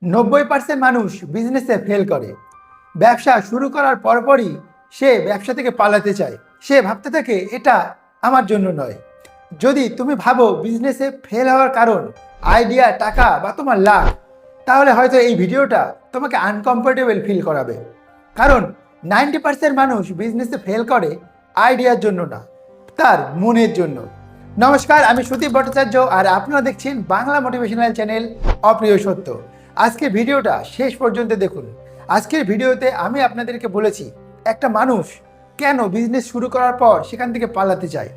90% মানুষ বিজনেসে ফেল করে। ব্যবসা শুরু করার পরপরই সে ব্যবসা থেকে পালাতে চায়। সে ভাবতে থাকে এটা আমার জন্য নয়। যদি তুমি ভাবো বিজনেসে ফেল হওয়ার কারণ আইডিয়া, টাকা বা তোমার লাক, তাহলে হয়তো এই ভিডিওটা তোমাকে আনকমফোর্টেবল ফিল করাবে। কারণ 90% মানুষ বিজনেসে ফেল করে আইডিয়ার জন্য না, তার মনের জন্য। নমস্কার, আমি সুদীপ ভট্টাচার্য আর আপনারা দেখছেন বাংলা মোটিভেশনাল চ্যানেল অপ্রিয় সত্য। আজকের ভিডিওটা শেষ পর্যন্ত দেখুন। আজকের ভিডিওতে আমি আপনাদেরকে বলেছি একটা মানুষ কেন বিজনেস শুরু করার পর সেখান থেকে পালাতে চায়,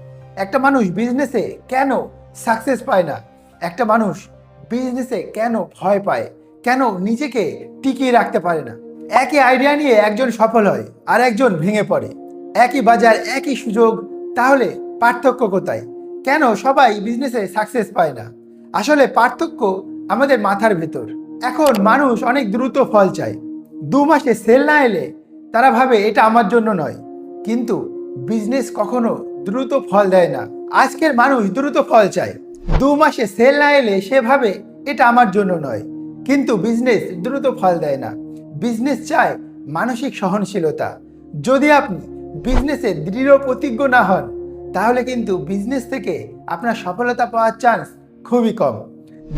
একটা মানুষ বিজনেসে কেন সাকসেস পায় না, একটা মানুষ বিজনেসে কেন ভয় পায়, কেন নিজেকে টিকিয়ে রাখতে পারে না। একই আইডিয়া নিয়ে একজন সফল হয় আর একজন ভেঙে পড়ে। একই বাজার, একই সুযোগ, তাহলে পার্থক্য কোথায়? কেন সবাই বিজনেসে সাকসেস পায় না? আসলে পার্থক্য আমাদের মাথার ভেতর। এখন মানুষ অনেক দ্রুত ফল চায়। 2 মাসে সেল না এলে তারা ভাবে এটা আমার জন্য নয়। কিন্তু বিজনেস কখনো দ্রুত ফল দেয় না। আজকের মানুষ দ্রুত ফল চায়। 2 মাসে সেল না এলে সে ভাবে এটা আমার জন্য নয়। কিন্তু বিজনেস দ্রুত ফল দেয় না। বিজনেস চায় মানসিক সহনশীলতা। যদি আপনি বিজনেসে দৃঢ় প্রতিজ্ঞ না হন, তাহলে কিন্তু বিজনেস থেকে আপনার সফলতা পাওয়ার চান্স খুবই কম।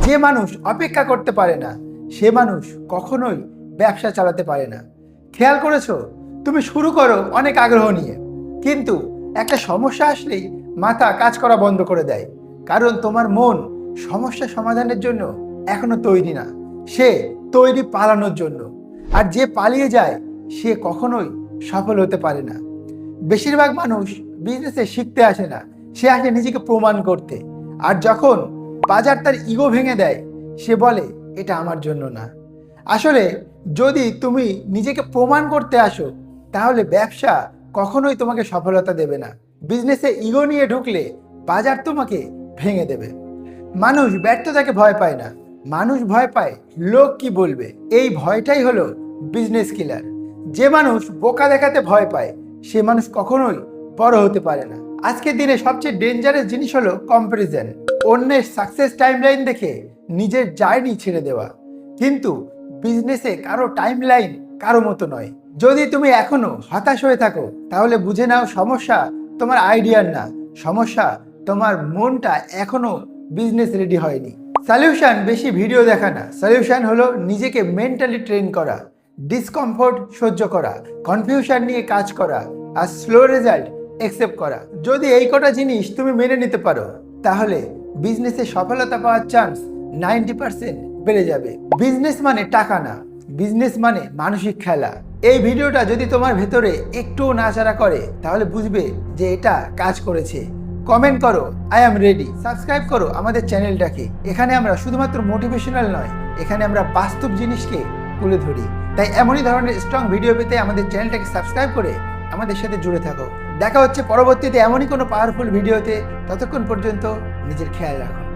যে মানুষ অপেক্ষা করতে পারে না, সে মানুষ কখনোই ব্যবসা চালাতে পারে না। খেয়াল করেছো, তুমি শুরু করো অনেক আগ্রহ নিয়ে, কিন্তু একটা সমস্যা আসলেই মাথা কাজ করা বন্ধ করে দেয়। কারণ তোমার মন সমস্যা সমাধানের জন্য এখনো তৈরি না, সে তৈরি পালানোর জন্য। আর যে পালিয়ে যায় সে কখনোই সফল হতে পারে না। বেশিরভাগ মানুষ বিজনেসে শিখতে আসে না, সে আসে নিজেকে প্রমাণ করতে। আর যখন বাজার তার ইগো ভেঙে দেয়, সে বলে এটা আমার জন্য না। আসলে যদি তুমি নিজেকে প্রমাণ করতে আসো, তাহলে ব্যবসা কখনোই তোমাকে সফলতা দেবে না। বিজনেসে ইগো নিয়ে ঢুকলে বাজার তোমাকে ভেঙে দেবে। মানুষ ব্যর্থতাকে ভয় পায় না, মানুষ ভয় পায় লোক কি বলবে। এই ভয়টাই হলো বিজনেস কিলার। যে মানুষ বোকা দেখাতে ভয় পায়, সে মানুষ কখনোই বড় হতে পারে না। আজকের দিনে সবচেয়ে ডেঞ্জারাস জিনিস হলো কম্পারিজন। অন্যের সাকসেস টাইমলাইন দেখে নিজের জার্নি ছেড়ে দেওয়া। কিন্তু বিজনেসে কারো টাইমলাইন কারো মতো নয়। যদি তুমি এখনো হতাশ হয়ে থাকো, তাহলে বুঝে নাও সমস্যা তোমার আইডিয়ার না, সমস্যা তোমার মনটা এখনো বিজনেস রেডি হয়নি। সলিউশন বেশি ভিডিও দেখা না, সলিউশন হলো নিজেকে মেন্টালি ট্রেন করা, ডিসকমফোর্ট সহ্য করা, কনফিউশন নিয়ে কাজ করা আর স্লো রেজাল্ট অ্যাকসেপ্ট করা। যদি এই কটা জিনিস তুমি মেনে নিতে পারো, তাহলে বিজনেসে সফলতা পাওয়ার চান্স 90% বেড়ে যাবে। বিজনেস মানে টাকা না, বিজনেস মানে মানসিক খেলা। এই ভিডিওটা যদি তোমার ভেতরে একটুও নাড়াচাড়া করে, তাহলে বুঝবে যে এটা কাজ করেছে। কমেন্ট করো আই অ্যাম রেডি, সাবস্ক্রাইব করো আমাদের চ্যানেলটাকে। এখানে আমরা শুধুমাত্র মোটিভেশনাল নয়, এখানে আমরা বাস্তব জিনিসকে তুলে ধরি। তাই এমনই ধরনের স্ট্রং ভিডিও পেতে আমাদের চ্যানেলটাকে সাবস্ক্রাইব করে আমাদের সাথে জুড়ে থাকো। দেখা হচ্ছে পরবর্তীতে এমনই কোনো পাওয়ারফুল ভিডিওতে। ততক্ষণ পর্যন্ত নিজের খেয়াল রাখো।